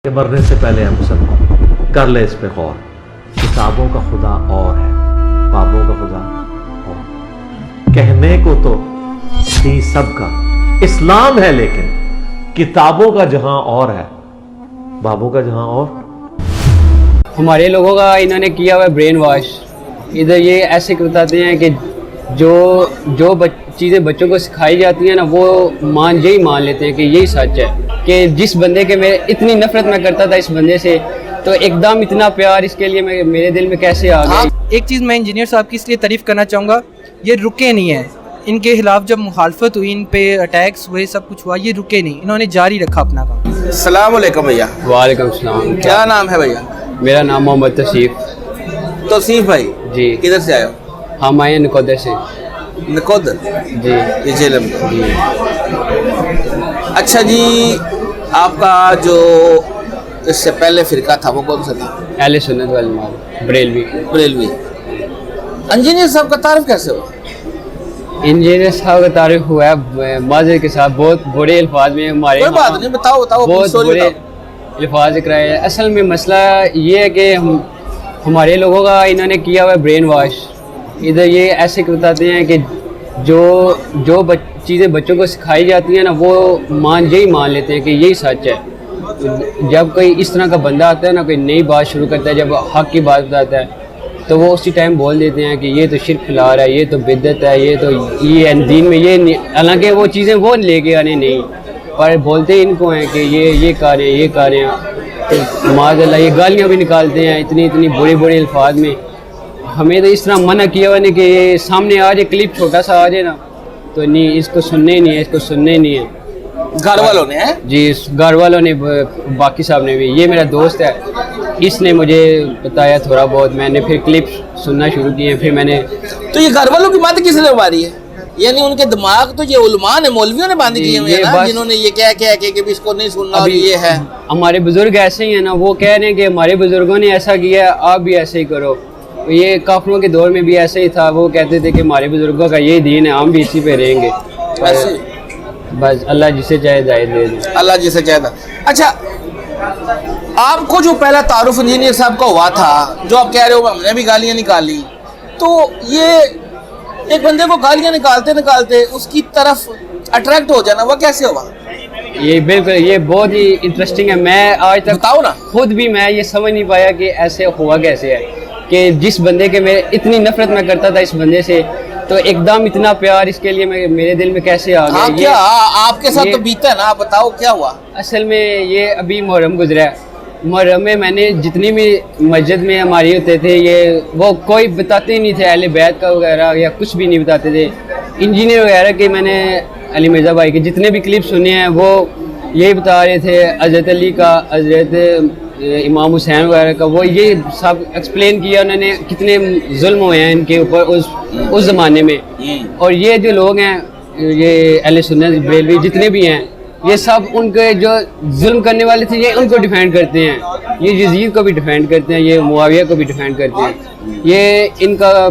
کہ مرنے سے پہلے ہم سب کر لے اس پہ غور. کتابوں کا خدا اور ہے، بابوں کا خدا اور. کہنے کو تو تھی سب کا اسلام ہے، لیکن کتابوں کا جہاں اور ہے، بابوں کا جہاں اور. ہمارے لوگوں کا انہوں نے کیا ہوا ہے برین واش. ادھر یہ ایسے بتاتے ہیں کہ جو چیزیں بچوں کو سکھائی جاتی ہیں نا، وہ یہی مان لیتے ہیں کہ یہی سچ ہے. کہ جس بندے کے میں اتنی نفرت میں کرتا تھا اس بندے سے، تو ایک دم اتنا پیار اس کے لیے میرے دل میں کیسے آ گیا. ایک چیز میں انجینئر صاحب کی اس لیے تعریف کرنا چاہوں گا، یہ رکے نہیں ہیں. ان کے خلاف جب مخالفت ہوئی، ان پہ اٹیکس ہوئے، سب کچھ ہوا، یہ رکے نہیں، انہوں نے جاری رکھا اپنا کام. السلام علیکم بھیا. وعلیکم السلام. کیا نام ہے بھیا؟ میرا نام محمد توصیف. توصیف بھائی جی. کدھر سے آئے ہو؟ ہم آئے ہیں نکودر سے. نکودر جی. یہ جیلم. جی. اچھا جی، آپ کا جو اس سے پہلے فرقہ تھا وہ کون سا تھا؟ اہل سنت والجماعت بریلوی. بریلوی. انجینئر صاحب کا تعارف کیسے ہوا؟ انجینئر صاحب کا تعارف ہوا ہے معذرت کے ساتھ بہت بڑے الفاظ میں ہمارے. کوئی بات نہیں، بتاؤ بہت بڑے الفاظ کرائے. اصل میں مسئلہ یہ ہے کہ ہمارے لوگوں کا انہوں نے کیا ہوا ہے برین واش. ادھر یہ ایسے بتاتے ہیں کہ جو چیزیں بچوں کو سکھائی جاتی ہیں نا، وہ یہی مان لیتے ہیں کہ یہی سچ ہے. جب کوئی اس طرح کا بندہ آتا ہے نا، کوئی نئی بات شروع کرتا ہے، جب حق کی بات بتاتا ہے، تو وہ اسی ٹائم بول دیتے ہیں کہ یہ تو شرک پھیلا رہا ہے، یہ تو بدعت ہے، یہ تو یہ دین میں یہ نہیں. حالانکہ وہ چیزیں وہ لے کے آنے نہیں، پر بولتے ان کو ہیں کہ یہ کر رہے ہیں، یہ کر رہے ہیں. معاذ اللہ یہ گالیاں بھی نکالتے ہیں اتنی بڑے الفاظ میں. ہمیں تو اس طرح منع کیا ہوا نہیں کہ یہ سامنے آ جائے، کلپ چھوٹا سا آ جائے نا، تو نہیں، اس کو سننے ہی نہیں ہے، اس کو سننے ہی نہیں ہے. گھر والوں نے؟ جی گھر والوں نے، باقی صاحب نے بھی. یہ میرا دوست ہے، اس نے مجھے بتایا تھوڑا بہت، میں نے پھر کلپ سننا شروع کیے. پھر میں نے تو یہ گھر والوں کی بات کس نے ماری ہے؟ یعنی ان کے دماغ تو یہ علماء نے، مولویوں نے بند کیے ہوئے ہیں نا، جنہوں نے یہ کہہ کہ اس کو نہیں سننا اور یہ ہے. ہمارے بزرگ ایسے ہی ہیں نا، وہ کہہ رہے ہیں کہ ہمارے بزرگوں نے ایسا کیا ہے، آپ بھی ایسے ہی کرو. یہ کافروں کے دور میں بھی ایسے ہی تھا، وہ کہتے تھے کہ ہمارے بزرگوں کا یہی دین ہے، ہم بھی اسی پہ رہیں گے. بس اللہ جسے چاہے ہدایت دے دے. اللہ جسے چاہے. اچھا، آپ کو جو پہلا تعارف انجینئر صاحب کا ہوا تھا، جو آپ کہہ رہے ہو ہم نے بھی گالیاں نکالی، تو یہ ایک بندے کو گالیاں نکالتے اس کی طرف اٹریکٹ ہو جانا، وہ کیسے ہوا؟ یہ بالکل، یہ بہت ہی انٹرسٹنگ ہے. میں آج تک بتاؤ نا. خود بھی میں یہ سمجھ نہیں پایا کہ ایسے ہوا کیسے ہے کہ جس بندے کے میں اتنی نفرت میں کرتا تھا اس بندے سے، تو ایک دم اتنا پیار اس کے لیے میرے دل میں کیسے آ گیا. کیا آپ کے ساتھ تو بیتا ہے نا، آپ بتاؤ کیا ہوا؟ اصل میں یہ ابھی محرم گزرا ہے. محرم میں نے جتنی بھی مسجد میں ہماری ہوتے تھے، وہ کوئی بتاتے ہی نہیں تھے اہل بیت کا وغیرہ، یا کچھ بھی نہیں بتاتے تھے. انجینئر وغیرہ کے میں نے علی مرزا بھائی کے جتنے بھی کلپ سنے ہیں، وہ یہی بتا رہے تھے حضرت علی کا، حضرت امام حسین وغیرہ کا. وہ یہ سب ایکسپلین کیا انہوں نے، کتنے ظلم ہوئے ہیں ان کے اوپر اس زمانے میں. اور یہ جو لوگ ہیں، یہ اہل سنت بریلوی جتنے بھی ہیں، یہ سب ان کے جو ظلم کرنے والے تھے، یہ ان کو ڈیفینڈ کرتے ہیں. یہ یزید کو بھی ڈیفینڈ کرتے ہیں، یہ معاویہ کو بھی ڈیفینڈ کرتے ہیں. یہ ان کا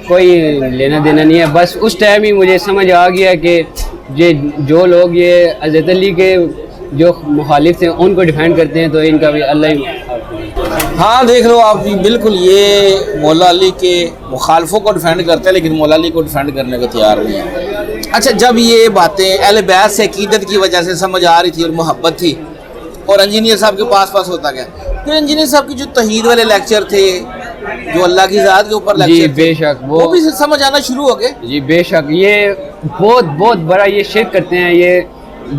کوئی لینا دینا نہیں ہے. بس اس ٹائم ہی مجھے سمجھ آ گیا کہ جو لوگ یہ حضرت علی کے جو مخالف تھے ان کو ڈیفینڈ کرتے ہیں، تو ان کا بھی اللہ ہی. ہاں دیکھ لو آپ بھی، بالکل یہ مولا علی کے مخالفوں کو ڈیفینڈ کرتے ہیں، لیکن مولا علی کو ڈیفینڈ کرنے کو تیار نہیں ہے. اچھا، جب یہ باتیں اہل بیت سے عقیدت کی وجہ سے سمجھ آ رہی تھی اور محبت تھی، اور انجینئر صاحب کے پاس ہوتا گیا، پھر انجینئر صاحب کی جو توحید والے لیکچر تھے، جو اللہ کی ذات کے اوپر لیکچر، بے شک وہ بھی سمجھ آنا شروع ہو گئے. جی بے شک، یہ بہت بڑا یہ شرک کرتے ہیں یہ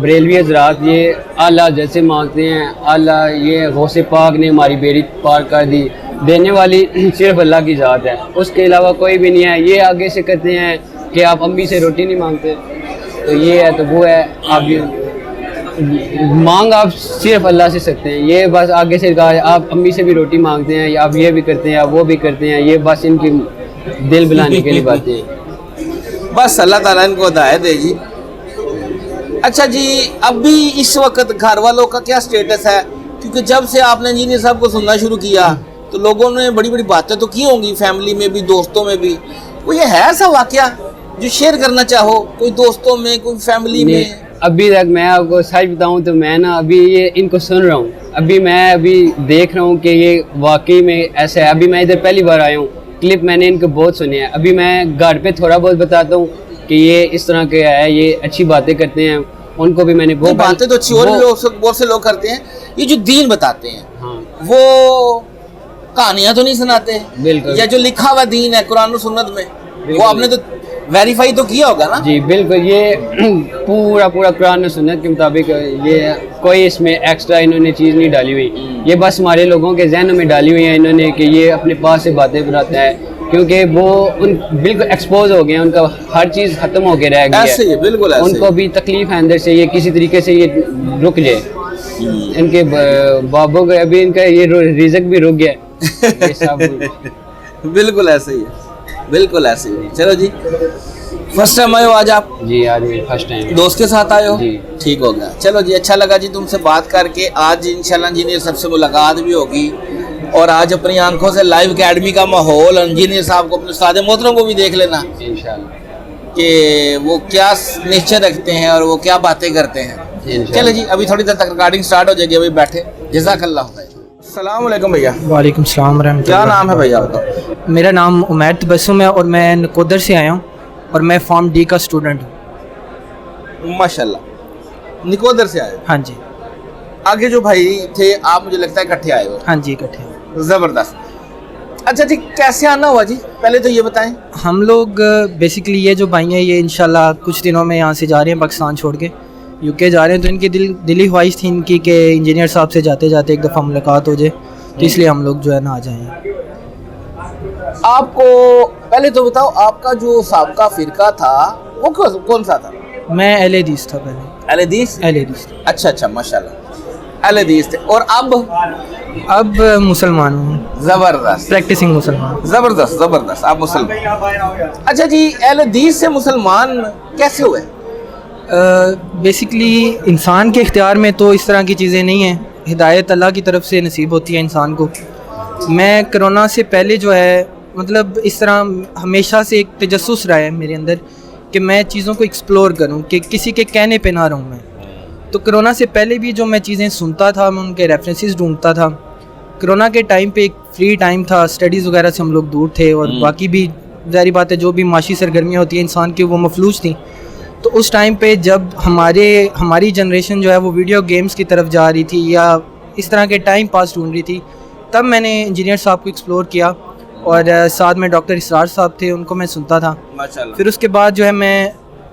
بریلوی حضرات. یہ اللہ جیسے مانگتے ہیں، اللہ یہ غوث پاک نے ہماری بیڑی پار کر دی. دینے والی صرف اللہ کی ذات ہے، اس کے علاوہ کوئی بھی نہیں ہے. یہ آگے سے کہتے ہیں کہ آپ امی سے روٹی نہیں مانگتے، تو یہ ہے تو وہ ہے. آپ مانگ آپ صرف اللہ سے سکتے ہیں. یہ بس آگے سے کہا آپ امی سے بھی روٹی مانگتے ہیں، آپ یہ بھی کرتے ہیں، آپ وہ بھی کرتے ہیں. یہ بس ان کی دل بلانے کے لیے باتیں ہیں. بس اللہ تعالیٰ ان کو ہدایت دے جی. اچھا جی، اب بھی اس وقت گھر والوں کا کیا سٹیٹس ہے؟ کیونکہ جب سے آپ نے انجینئر صاحب کو سننا شروع کیا تو لوگوں نے بڑی باتیں تو کی ہوں گی، فیملی میں بھی، دوستوں میں بھی. وہ یہ ہے ایسا واقعہ جو شیئر کرنا چاہو، کوئی دوستوں میں، کوئی فیملی میں؟ ابھی تک میں آپ کو سچ بتاؤں تو میں نا ابھی یہ ان کو سن رہا ہوں. ابھی میں دیکھ رہا ہوں کہ یہ واقعی میں ایسا ہے. ابھی میں ادھر پہلی بار آیا ہوں, کلپ میں نے ان کو بہت سنے ہیں. ابھی میں گھر پہ تھوڑا بہت بتاتا ہوں کہ یہ اس طرح کے ہے, یہ اچھی باتیں کرتے ہیں. ان کو بھی میں نے وہ باتیں تو اچھی اور بہت سے لوگ کرتے ہیں. یہ جو دین بتاتے ہیں وہ کہانیاں تو نہیں سناتے, بالکل, یا جو لکھا ہوا دین ہے قرآن و سنت میں وہ آپ نے تو ویریفائی تو کیا ہوگا نا. جی بالکل, یہ پورا قرآن و سنت کے مطابق, یہ کوئی اس میں ایکسٹرا انہوں نے چیز نہیں ڈالی ہوئی. یہ بس ہمارے لوگوں کے ذہنوں میں ڈالی ہوئی ہیں انہوں نے کہ یہ اپنے پاس سے باتیں بناتا ہے, کیونکہ وہ بالکل ایکسپوز ہو گئے ہیں, ان کا ہر چیز ختم ہو کے رہ گئی ہے. ایسے ہی بالکل ایسے ان کو بھی تکلیف ہے اندر سے, یہ کسی طریقے سے یہ رک جائے. ان کے بابوں کا ابھی ان کا یہ رزق بھی رک گیا ہے. بالکل ایسے ہی ہے, بالکل ایسے ہی. چلو جی, فرسٹ ٹائم آئے ہو آج آپ؟ جی آج فرسٹ ٹائم. دوست کے ساتھ آئے ہو؟ جی ٹھیک ہو گیا. چلو جی, اچھا لگا جی تم سے بات کر کے. آج انشاءاللہ انجینئر صاحب سے ملاقات بھی ہوگی, اور آج اپنی آنکھوں سے لائیو اکیڈمی کا ماحول, انجینئر صاحب کو, اپنے استاد محترم کو بھی دیکھ لینا انشاءاللہ کہ وہ کیا نیچر رکھتے ہیں اور وہ کیا باتیں کرتے ہیں. چلو جی, ابھی تھوڑی دیر تک ریکارڈنگ سٹارٹ ہو جائے گی, ابھی بیٹھے. جزاک اللہ خیر. السلام علیکم بھیا. وعلیکم السلام ورحمۃ اللہ. کیا نام ہے بھیا آپ کا؟ میرا نام عمیر تبسم ہے اور میں نکودر سے آیا ہوں, اور میں فارم ڈی کا اسٹوڈنٹ ہوں. ماشاء اللہ, نکودر سے آئے ہو؟ ہاں جی. آگے جو بھائی تھے آپ مجھے لگتا ہے اکٹھے آئے ہو. ہاں جی, اکٹھے. زبردست. اچھا جی, کیسے آنا ہوا جی, پہلے تو یہ بتائیں. ہم لوگ بیسکلی یہ جو بھائی ہیں یہ انشاءاللہ کچھ دنوں میں یہاں سے جا رہے ہیں, پاکستان چھوڑ کے یو کے جا رہے ہیں. تو ان کی دلی خواہش تھی ان کی کہ انجینئر صاحب سے جاتے جاتے ایک دفعہ ملاقات ہو جائے, تو اس لیے ہم لوگ جو ہے نا آ جائیں. آپ کو پہلے تو بتاؤ, آپ کا جو سابقہ فرقہ تھا وہ کون سا تھا؟ میں اہل حدیث تھا پہلے. اہل حدیث؟ اہل حدیث. اچھا اچھا, ماشاءاللہ, اہل حدیث تھے. اور اب مسلمان ہوں. زبردست, پریکٹسنگ مسلمان. زبردست زبردست, آپ مسلمان. اچھا جی, اہل حدیث سے مسلمان کیسے ہوئے؟ بیسکلی انسان کے اختیار میں تو اس طرح کی چیزیں نہیں ہیں, ہدایت اللہ کی طرف سے نصیب ہوتی ہے انسان کو. میں کرونا سے پہلے جو ہے مطلب اس طرح ہمیشہ سے ایک تجسس رہا ہے میرے اندر کہ میں چیزوں کو ایکسپلور کروں, کہ کسی کے کہنے پہ نہ رہوں میں. تو کرونا سے پہلے بھی جو میں چیزیں سنتا تھا میں ان کے ریفرنسز ڈھونڈتا تھا. کرونا کے ٹائم پہ ایک فری ٹائم تھا, اسٹڈیز وغیرہ سے ہم لوگ دور تھے, اور باقی بھی ظاہری بات ہے جو بھی معاشی سرگرمیاں ہوتی ہیں انسان کی وہ مفلوج تھیں. تو اس ٹائم پہ جب ہماری جنریشن جو ہے وہ ویڈیو گیمز کی طرف جا رہی تھی یا اس طرح کے ٹائم پاس ڈھونڈ رہی تھی, تب میں نے انجینئر صاحب کو ایکسپلور کیا, اور ساتھ میں ڈاکٹر اسرار صاحب تھے, ان کو میں سنتا تھا. پھر اس کے بعد جو ہے میں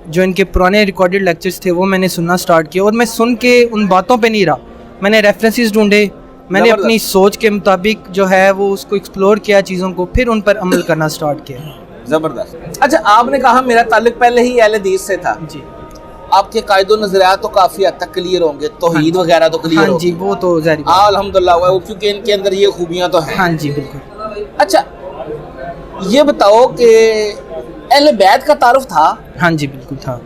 جو ان کے پرانے ریکارڈڈ لیکچرز تھے وہ میں نے سننا سٹارٹ کیا, اور میں سن کے ان باتوں پہ نہیں رہا, میں نے ریفرنسز ڈھونڈے, میں نے اپنی سوچ کے مطابق جو ہے وہ اس کو ایکسپلور کیا چیزوں کو, پھر ان پر عمل کرنا سٹارٹ کیا. زبردست. اچھا, آپ نے کہا میرا تعلق پہلے ہی اہل حدیث سے تھا. جی. آپ کے قائد و نظریات تو کافی حد تک کلیئر ہوں گے, توحید وغیرہ تو کلیئر ہاں جی, وہ تو ظاہر الحمدللہ, کیونکہ ان کے اندر یہ خوبیاں تو ہیں. ہاں جی بالکل. اچھا, یہ بتاؤ کہ اہل بیت کا تعارف تھا؟ ہاں جی بالکل تھا,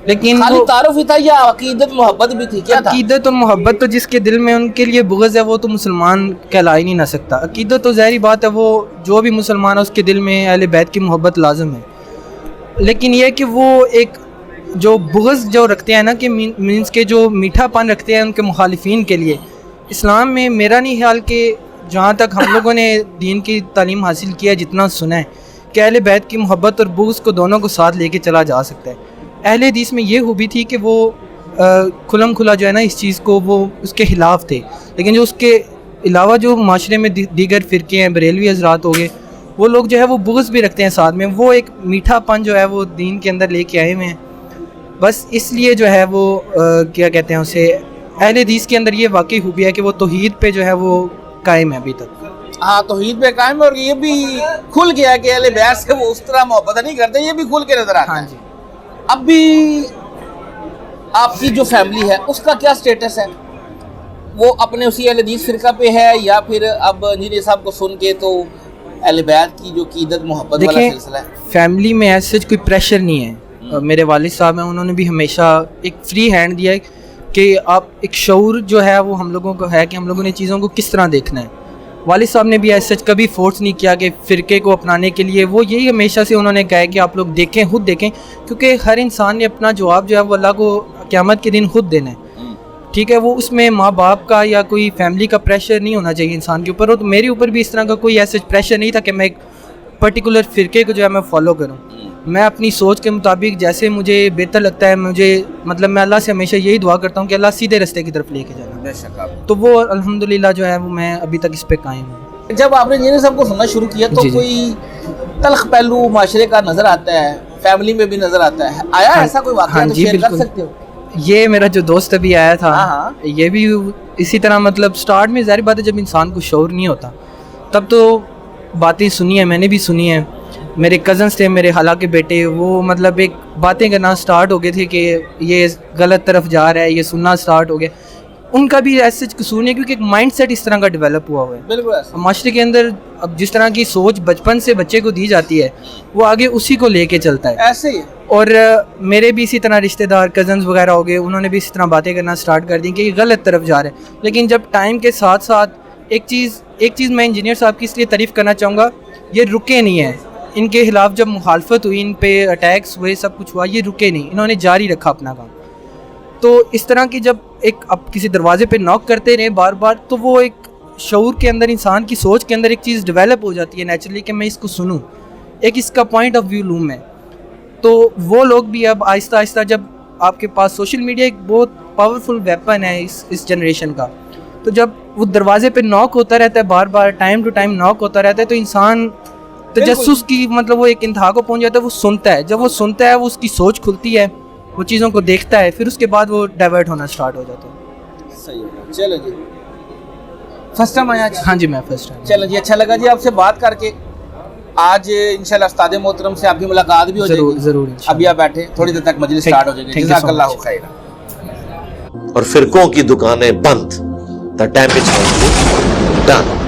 لیکن خالی تعارف ہی تھا یا عقیدت محبت بھی تھی؟ کیا تھا؟ عقیدت اور محبت تو جس کے دل میں ان کے لیے بغض ہے وہ تو مسلمان کہلا ہی نہیں نہ سکتا. عقیدت تو ظاہری بات ہے, وہ جو بھی مسلمان ہے اس کے دل میں اہل بیت کی محبت لازم ہے. لیکن یہ کہ وہ ایک جو بغض جو رکھتے ہیں نا, کہ مینس کے جو میٹھا پن رکھتے ہیں ان کے مخالفین کے لیے, اسلام میں میرا نہیں خیال کہ جہاں تک ہم لوگوں نے دین کی تعلیم حاصل کیا, جتنا سنا ہے کہ اہل بیت کی محبت اور بغض کو دونوں کو ساتھ لے کے چلا جا سکتا ہے. اہل حدیث میں یہ خوبی تھی کہ وہ کھلم کھلا جو ہے نا اس چیز کو وہ اس کے خلاف تھے, لیکن جو اس کے علاوہ جو معاشرے میں دیگر فرقے ہیں, بریلوی حضرات ہو گئے, وہ لوگ جو ہے وہ بغض بھی رکھتے ہیں ساتھ میں, وہ ایک میٹھا پن جو ہے وہ دین کے اندر لے کے آئے ہوئے ہیں. بس اس لیے جو ہے وہ کیا کہتے ہیں اسے, اہل حدیث کے اندر یہ واقعی خوبی ہے کہ وہ توحید پہ جو ہے وہ قائم ہے ابھی تک. ہاں, توحید پہ قائم ہے, اور یہ بھی کھل گیا کہ اہل بیت سے وہ اس طرح محبت نہیں کرتے, یہ بھی کھل کے نظر آتا ہے. ہاں جی. اب بھی آپ کی جو فیملی ہے اس کا کیا سٹیٹس ہے؟ وہ اپنے اسی اہل حدیث فرقہ پہ ہے, یا پھر اب انجینئر صاحب کو سن کے تو اہل بیت کی جو عقیدت محبت والا سلسلہ ہے؟ فیملی میں ایسے کوئی پریشر نہیں ہے. میرے والد صاحب ہیں, انہوں نے بھی ہمیشہ ایک فری ہینڈ دیا ہے کہ آپ ایک شعور جو ہے وہ ہم لوگوں کو ہے کہ ہم لوگوں نے چیزوں کو کس طرح دیکھنا ہے. والد صاحب نے بھی ایسا کبھی فورس نہیں کیا کہ فرقے کو اپنانے کے لیے, وہ یہی ہمیشہ سے انہوں نے کہا ہے کہ آپ لوگ دیکھیں, خود دیکھیں, کیونکہ ہر انسان نے اپنا جواب جو ہے وہ اللہ کو قیامت کے دن خود دینا ہے. ٹھیک ہے, وہ اس میں ماں باپ کا یا کوئی فیملی کا پریشر نہیں ہونا چاہیے انسان کے اوپر. اور میرے اوپر بھی اس طرح کا کوئی ایسا پریشر نہیں تھا کہ میں ایک پرٹیکولر فرقے کو جو ہے میں فالو کروں. میں اپنی سوچ کے مطابق جیسے مجھے بہتر لگتا ہے, مجھے مطلب میں اللہ سے ہمیشہ یہی دعا کرتا ہوں کہ اللہ سیدھے راستے کی طرف لے کے جانا. بے شک آپ. تو وہ الحمدللہ جو ہے وہ میں ابھی تک اس پہ قائم ہوں. جب آپ نے انجینئر صاحب کو سننا شروع کیا تو جی جی. کوئی تلخ پہلو معاشرے کا نظر آتا ہے, فیملی میں بھی نظر آتا ہے, آیا ایسا کوئی واقعہ تو جی شیئر کر بالکل. سکتے ہو؟ یہ میرا جو دوست ابھی آیا تھا, ہاں. یہ بھی اسی طرح مطلب سٹارٹ میں ظاہر بات ہے جب انسان کو شعور نہیں ہوتا تب تو باتیں سنی ہیں, میں نے بھی سنی ہیں. میرے کزنس تھے, میرے خالہ کے بیٹے, وہ مطلب ایک باتیں کرنا سٹارٹ ہو گئے تھے کہ یہ غلط طرف جا رہا ہے, یہ سننا سٹارٹ ہو گیا. ان کا بھی ایسے قصور نہیں, کیونکہ ایک مائنڈ سیٹ اس طرح کا ڈیولپ ہوا ہوا ہے. بالکل ایسا. معاشرے کے اندر اب جس طرح کی سوچ بچپن سے بچے کو دی جاتی ہے وہ آگے اسی کو لے کے چلتا ہے. ایسے ہی. اور میرے بھی اسی طرح رشتہ دار کزنز وغیرہ ہو گئے, انہوں نے بھی اسی طرح باتیں کرنا سٹارٹ کر دیں کہ یہ غلط طرف جا رہے ہیں. لیکن جب ٹائم کے ساتھ ساتھ ایک چیز میں انجینئر صاحب کی اس لیے تعریف کرنا چاہوں گا, یہ رکے نہیں ہیں. ان کے خلاف جب مخالفت ہوئی, ان پہ اٹیکس ہوئے, سب کچھ ہوا, یہ رکے نہیں, انہوں نے جاری رکھا اپنا کام. تو اس طرح کی جب ایک اب کسی دروازے پہ ناک کرتے رہے بار بار, تو وہ ایک شعور کے اندر, انسان کی سوچ کے اندر ایک چیز ڈیولپ ہو جاتی ہے نیچرلی کہ میں اس کو سنوں, ایک اس کا پوائنٹ آف ویو لوں میں. تو وہ لوگ بھی اب آہستہ آہستہ, جب آپ کے پاس سوشل میڈیا ایک بہت پاورفل ویپن ہے اس جنریشن کا, تو جب وہ دروازے پہ ناک ہوتا رہتا ہے بار بار, ٹائم ٹو ٹائم ناک ہوتا رہتا ہے, تو انسان تجسس کی مطلب وہ ایک انتہا کو پہنچ جاتا ہے. وہ سنتا ہے, جب وہ سنتا ہے وہ اس کی سوچ کھلتی ہے, وہ چیزوں کو دیکھتا ہے, پھر اس کے بعد وہ ڈائیورٹ ہونا سٹارٹ ہو جاتا ہے. صحیح ہے. چلو جی, فرسٹ ٹائم آیا؟ ہاں جی, میں فرسٹ ٹائم. چلو جی, اچھا لگا جی آپ سے بات کر کے. آج انشاءاللہ استاد محترم سے آپ کی ملاقات بھی ہو جائے گی. ضرور. ابھی آپ بیٹھے, تھوڑی دیر تک مجلس سٹارٹ ہو جائے گی. جزاک اللہ خیر. اور فرقوں کی دکانیں بند. The damage has been done.